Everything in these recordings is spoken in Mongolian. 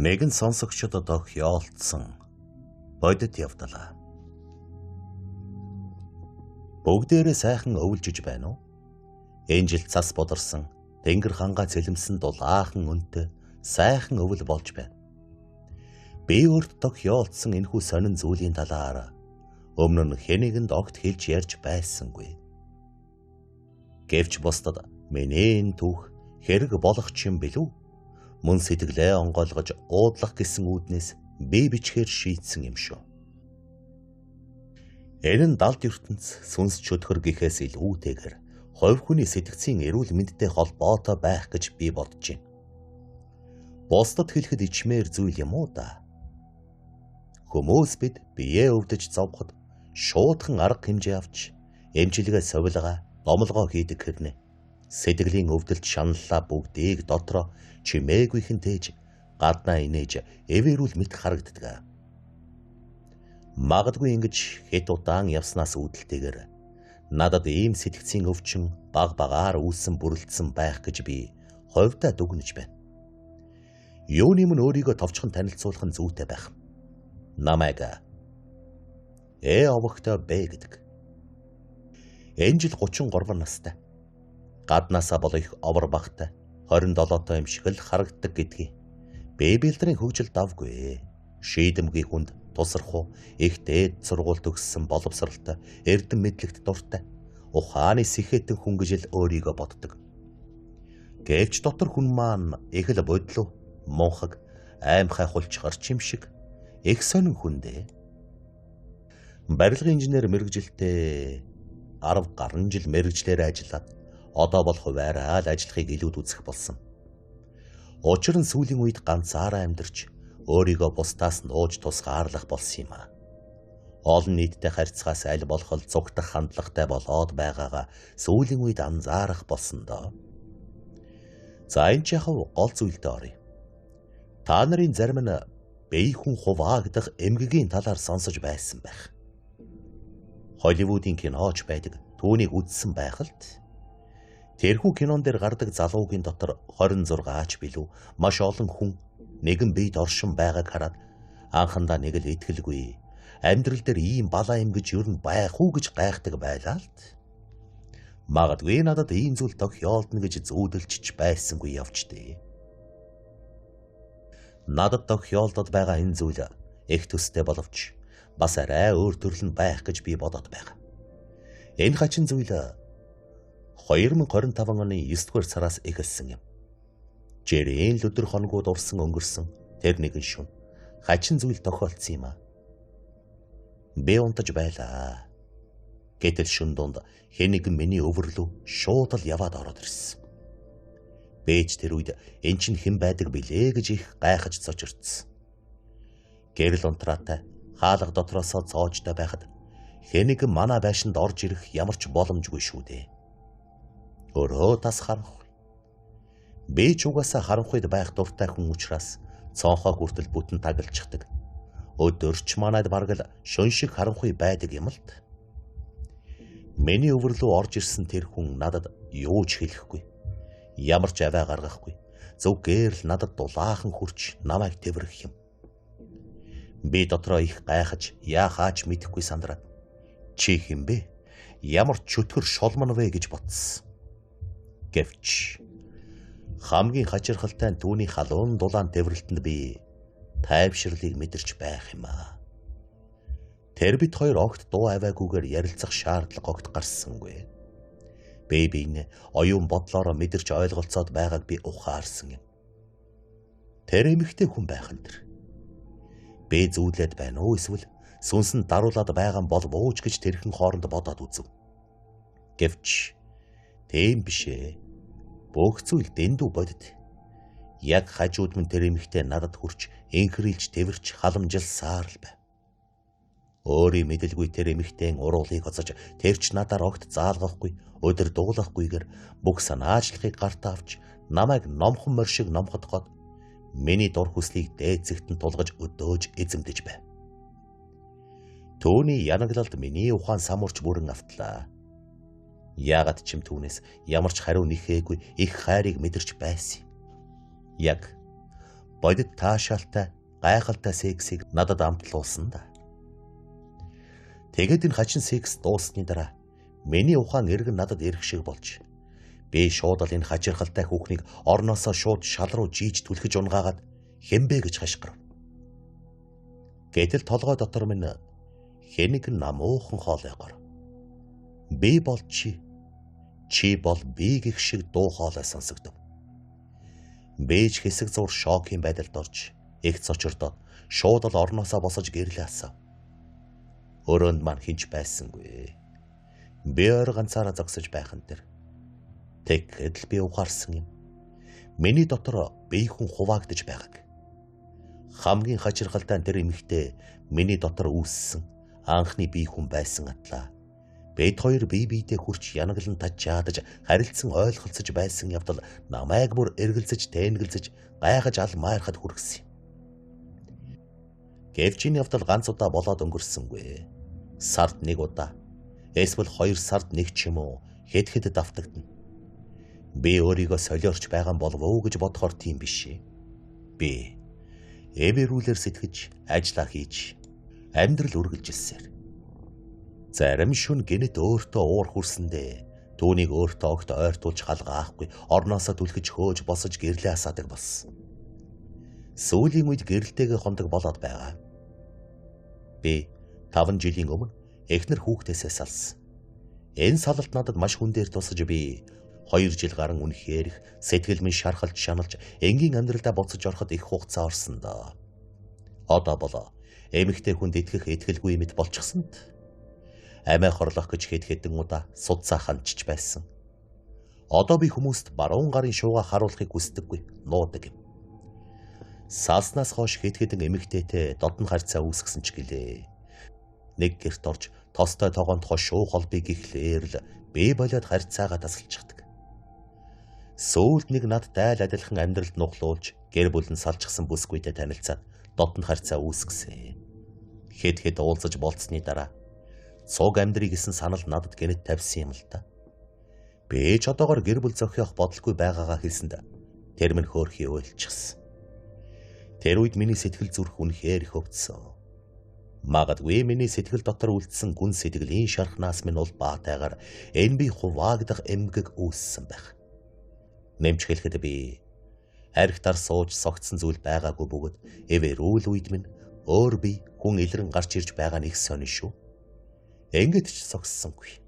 Нэгэн сонсогчдод тохиолдсон бодит явдал. Бүгдээрээ сайхан өвлжиж байна уу? Энэ жил цас бодорсон, тэнгэр хангаа цэлэмсэн дулаахан үнэтэй сайхан өвөл болж байна. Би өөрт тохиолдсон энэхүү сонин зүйлийн талаар өмнө нь хэнигэнд огт хэлж ярьж байсангүй. Гэвч бусдад миний энэ түүх хэрэг болох юм билүү? Мөн сэтгэлээ онгойлгож уудлах гэсэн үүднээс би бичгээр шийдсэн юм шүү. Энэ нь далд ертөнц сүнс чөтгөр гэхээс илүүтэйгээр хувь хүний сэтгцийн эрүүл мэндтэй холбоотой байх гэж би бодож байна. Бусдад хэлэхэд ичмээр зүйл юм уу да? Хүмүүс бид биеэ өвдөж зовход шуудхан арга хэмжээ авч эмчилгээ совилгаа номлогоо хийдэг хэрнээ. Сэтгэлийн өвдөлт шаналлаа бүгдийг дотроо чимээгүйхэн тээж гаднаа инээж эвэрүүл мэт харагддаг. Магадгүй ингэж хэд удаан явснаас үүдэлтэйгээр надад ийм сэтгцийн өвчин баг багаар үүссэн бүрэлдсэн байх гэж би ховдоо дүгнэж байна. Юуны мөн өөрийгөө товчхон танилцуулах нь зүйтэй байх. Намайг овогтой Б гэдэг. Энэ жил 33 настай. Гаднаасаа бол их овор багтай 27-той юм шиг л харагддаг гэдгийг Библиэдрийн хөгжил давгүй. Шийдэмгий хүнд тусархуу их дээд сургууль төгссөн боловсралтай эрдэм мэдлэгт дуртай ухааны сэхэтэн хүн гэж л өөрийгөө боддог. Гэвч дотор хүн маань их л бодлоо мунхаг аймхай хулч гарч юм шиг их сонин хүндээ. Барилгын инженер мэргэжилтээ 10 гаруй жил мэргэжлээр ажиллаад одоо бол хуваараа л ажлахыг илүүд үзэх болсон. Учир нь сүүлийн үед ганцаараа амьдарч өөрийгөө бусдаас нууж тусгаарлах болсон юм а. Олон нийттэй харьцахаас аль болох л зугтах хандлагатай болоод байгаагаа сүүлийн үед анзаарах болсон доо. За энэ ч яг гол зүйлдээ оръё. Та нарын зарим нь бие хүн хуваагдах эмгэгийн талаар сонсож байсан байх. Холливуудын киноч байдаг түүнийг үзсэн байх л т. Тэрхүү кинон дээр гардаг залуугийн дотор 26-аач билүү маш олон хүн нэгэн биед оршин байгааг хараад анхандаа нэг л итгэлгүй амьдрал дээр ийм балаа юм гэж юу н байх уу гэж гайхдаг байлаа л. Магадгүй надад ийм зүйл тохиолдно гэж зүүдэлж байсангүй явчтэй. Надад тохиолдод байгаа энэ зүйл их төстэй боловч бас арай өөр төрөл нь байх гэж би бодоод байгаа. Энэ хачин зүйл 2025 оны 9-р сараас эхэлсэн юм. Жирийн л өдөр хоногуд урсан өнгөрсөн тэр нэгэн шөнө хачин зүйл тохиолдсон юм а. Би унтаж байлаа. Гэтэл шөнө донд хэн нэгэн миний өвөрлөө шууд л яваад ороод ирсэн. Бэж тэр үед эн чин хэн байдаг билээ гэж их гайхаж цочирдсан. Гэрэл унтраатай хаалга дотроосоо цоожтой байхад хэн нэгэн манай байшинд орж ирэх ямар ч боломжгүй шүү дээ. Өөрөө тас харанхуй. Би ч угаасаа харанхуйд байх дуртай хүн учраас цонхоо хүртэл бүтэн тагалчихдаг. Өдөрч манайд бараг л шөн шиг харанхуй байдаг юм л т. Миний өвөрлөө орж ирсэн тэр хүн надад юу ч хэлэхгүй. Ямар ч аваа гаргахгүй. Зүгээр л надад дулаахан хурч намайг тэврэх юм. Би дотроо их гайхаж яахаач мэдэхгүй сандраад чи хэм бэ? Ямар чөтгөр шолмон вэ гэж бодсон. Гэвч хамгийн хачирхалтай түүний халуун дулаан тэврэлтэнд би тайвширлыг мэдэрч байх юм а. Тэр бит хоёр огт дуу аваагүйгээр ярилцах шаардлага огт гарсангүй. Бэбийн оюун бодлороо мэдэрч ойлголцоод байгааг би ухаарсан юм. Тэр эмэгтэй хүн байх нь тэр. Би зүүлээд байна уу эсвэл сүнсэнд даруулаад байгаа бол бууж гэж тэрхэн хооронд бодоод үзв. Гэвч тийм биш ээ. Бүх зүйл дэндүү бодит. Яг хажууд минь тэр эмэгтэй надад хурч инхрилж тэрч халамжилсаар л байв. Өөрийн мэдэлгүй тэр эмэгтэй уруулыг оцож тэрч надаар огт заалгахгүй өдөр дуулахгүйгээр бүх санаачлагыг гартаа авч намайг номхон морь шиг номхотгоод миний дур хүслийг дээдзэгтэн тулгаж өдөөж эзэмдэж байв. Төвний янаглалд миний ухаан самурч бүрэн автлаа. Яагаад ч юм түүнээс ямар ч хариу нэхээгүй их хайрыг мэдэрч байсан. Яг бодит таашаалтай, гайхалтай сексийг надад амтлуулсан да. Тэгээд энэ хачин секс дууссаны дараа миний ухаан эргэн надад ирэх шиг болж би шууд л энэ хачирхалтай хүүхнийг орноосоо шууд шал руу жийж түлхэж унгаагаад хэмбэ гэж хашгирав. Гэтэл толгой дотор минь хэнийг намуухан хоолойгоор би бол чи бол би гэх шиг дуу хоолой сонсогдов. Бэж хэсэг зур шокийн байдалд орж их цочордоод шууд л орноосоо босож гэрлээ асав. Өрөөнд маань хинч байсангүй. Би ойр ганцаараа зогсож байхан тэр тэгэхэд л би ухаарсан юм. Миний дотор бие хүн хуваагдж байгааг. Хамгийн хачирхалтай тэр эмэгтэй миний дотор үүссэн анхны бие хүн байсан атлаа. Бид хоёр бие биедээ хүрч янаглан тачаадаж харилцсан ойлголцож байсан явдал намайг бүр эргэлзэж тэнэгэлзэж гайхаж ал майрахад хүргэсэн. Гэвчийн явдал ганц удаа болоод өнгөрсөнгүй. Сард нэг удаа эсвэл 2 сард нэг ч юм уу хэд давтагдана. Би өөрийгөө солиорч байгаа болов уу гэж бодохоор тийм биш. Би эвэрүүлэр сэтгэж ажиллаа хийж амьдрал үргэлжилсээр. Зарим шүн гинэт өөртөө уур хүрсэндээ түүнийг өөртөө огт ойртуулж халгаахгүй орноосоо түлхэж хөөж босож гэрлээ асаадаг болсон. Сүүлийн үед гэрэлтэйгээ хондог болоод байгаа. Би 5 жилийн өмнө эхнэр хүүхдээсээ салсан. Энэ салалт надад маш хүн дээр тусаж би 2 жил гарan үнэхээр их сэтгэл минь шархалж шаналж энгийн амьдралдаа буцаж ороход их хугацаа орсон доо. Одоо болоо эмэгтэй хүнд итгэх итгэлгүй мэт болчихсонд амиа хорлох гэж хэдэн удаа судсаа ханчиж байсан. Одоо би хүмүүст баруун гарын шууга харуулахыг хүсдэггүй, нуудаг юм. Салснаас хойш хэдэн эмэгтэйтэй додон харьцаа үүсгэсэн ч гэлээ. Нэг гэрт орж тостой тогоонд шуу холбыг ихлээр л би болоод харьцаагаа тасалчихдаг. Сүүлд нэг над дайл адилхан амьдралд нухлуулж гэр бүлэн салчихсан бүсгүйтэй танилцаад додон харьцаа үүсгэсэн. Хэд уулзаж болцсны дараа цуг амьдрыг гисэн санал надад гэнэт тавьсан юм л та. Би ч одоогоор гэр бүл зохиох бодолгүй байгаагаа хэлсэнд тэр минь хөөрхий уйлчихсан. Тэр үед миний сэтгэл зүрх үнэхээр их өвдсөн. Магадгүй миний сэтгэл дотор үлдсэн гүн сэтгэлийн шархнаас минь бол баатайгаар энэ би хуваагдах эмгэг үүссэн байх. Нэмж хэлэхэд би архитар сууж согтсон зүйл байгаагүй бөгөөд эвэрүүл үед минь өөр би хүн илрэн гарч ирж байгаа нэг сонин шүү. Ингээд ч согссонгүй.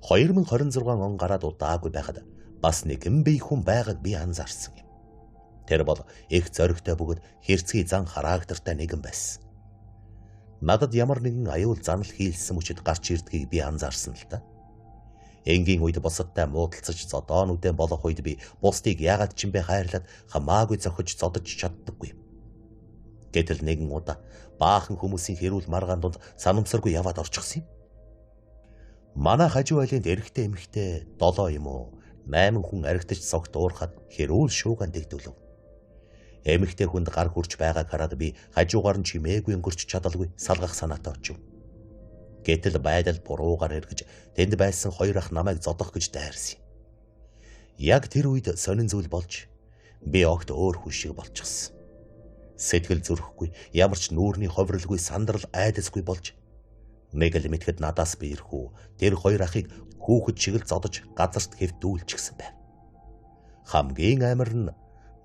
2026 он гараад удаагүй байхад бас нэгэн бие хүн байгааг би анзаарсан юм. Тэр бол их зоригтой бөгөөд хэрцгий зан характертай нэгэн байсан. Надад ямар нэгэн аюул занал хийлсэн мөчөд гарч ирдгийг би анзаарсан л та. Энгийн үед босодтой муудалцаж зодоонуудаа болох үед би бусдыг яагаад ч юм бэ хайрлаад хамаагүй зохиж зодож чаддаггүй. Гэтэл нэгэн удаа баахан хүмүүсийн хэрүүл маргаан донд санамсаргүй яваад орчихсон юм. Манай хажуу айлынд эрэгтэй эмэгтэй 7 юм уу 8 хүн аригтаж согт уурхад хэрүүл шуугаан дэгдүүлв. Эмэгтэй хүнд гар хүрч байгааг хараад би хажуугаар нь чимээгүй өнгөрч чадалгүй салгах санаатай очив. Гэтэл байдал буруугаар эргэж тэнд байсан 2 ах намайг зодох гэж дайрсан. Яг тэр үед сонин зүйл болж би огт өөр хүн шиг болчихсон. Сэтгэл зүрхгүй, ямар ч нүүрний ховролгүй сандрал айдасгүй болж нэг л мэтгэд надаас би ирэхүү тэр 2 ахыг хүүхэд шиг л зодож газарт хэвдүүлчихсэн байв. Хамгийн амар нь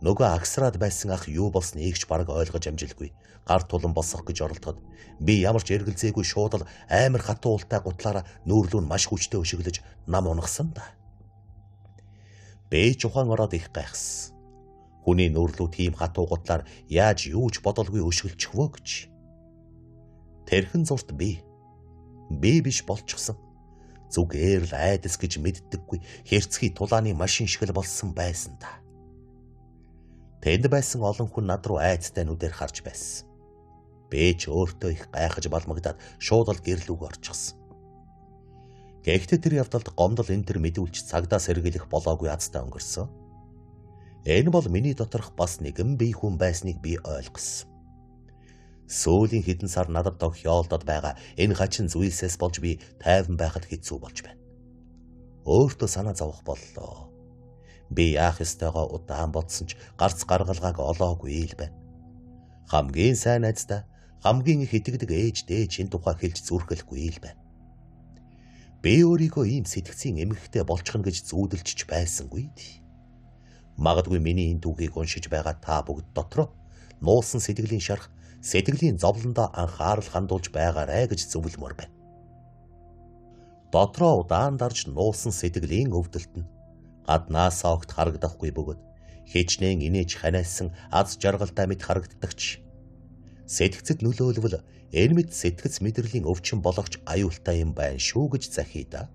нөгөө агсраад байсан ах юу болсныг ч бараг ойлгож амжилгүй гар тулан босох гэж оролдоход би ямар ч эргэлзээгүй шууд л амар хатуу ултай гутлаараа нүүрлүүн маш хүчтэй өшөглөж нам унагсан да. Би чухаан ороод их гайхсан. Хүний нүүрлүү тийм хатуу гутлаар яаж юу ч бодолгүй өшгөлчихвөө гэж. Тэрхэн зурт би биш болчихсон. Зүгээр л айдас гэж мэддэггүй хэрцгий тулааны машин шиг л болсон байсан та. Тэнд байсан олон хүн над руу айцтай нүдээр харж байсан. Би ч өөртөө их гайхаж балмагдаад шууд л гэрлүүг орчихсон. Гэхдээ тэр явдалд гомдол энэ төр мэдүүлж цагдаа сэргийлэх болоогүй азтай өнгөрсөн. Энэ бол миний доторх бас нэгэн бие хүн байсныг би ойлгосон. Сүүлийн хэдэн сар надад тохиолдод байгаа энэ хачин зүйлсээс болж би тайван байхад хэцүү болж байна. Өөртөө санаа зовох боллоо. Би яах ёстойгоо удаан бодсон ч гарц гаргалгааг олоогүй л байна. Хамгийн сайн найздаа хамгийн их итгэдэг ээж энэ тухай хэлж зүрхэлгүй л байна. Би өөрийгөө ийм сэтгцийн эмэгтэй болчихно гэж зүүдэлж байсангүй. Магадгүй миний энэ түүхийг уншиж байгаа та бүгд дотроо нуусан сэтгэлийн шарх, сэтгэлийн зовлондоо анхаарал хандуулж байгаарэ гэж зөвлөмөр байна. Дотроо удаан дарж нуусан сэтгэлийн өвдөлт нь гаднаасаа огт харагдахгүй бөгөөд хичнээн инээж ханиасан аз жаргалтай мэт харагддагч. Сэтгцэд нөлөөлвөл энэ мэд сэтгэц мэдрэлийн өвчин болгоч аюултай юм байна шүү гэж захий да.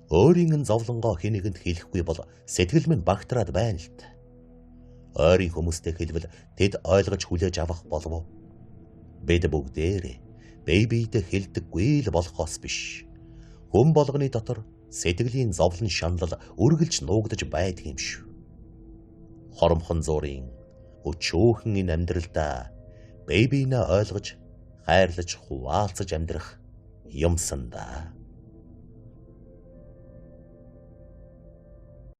Өөрийн зовлонгоо хэнийгэнд хэлэхгүй бол сэтгэл минь багтраад байна л та. Ойрын хүмүүстэй хэлбэл тэд ойлгож хүлээж авах болов уу? Бид бүгдээрээ бие-биедээ хэлдэггүй л болохоос биш. Хүн болгоны дотор сэтгэлийн зовлон шаналл үргэлж нуугдаж байдаг юм шүү. Хоромхон зуурын өчөөхөн энэ амьдралдаа бие биенээ ойлгож, хайрлаж, хуваалцаж амьдрах юмсан да.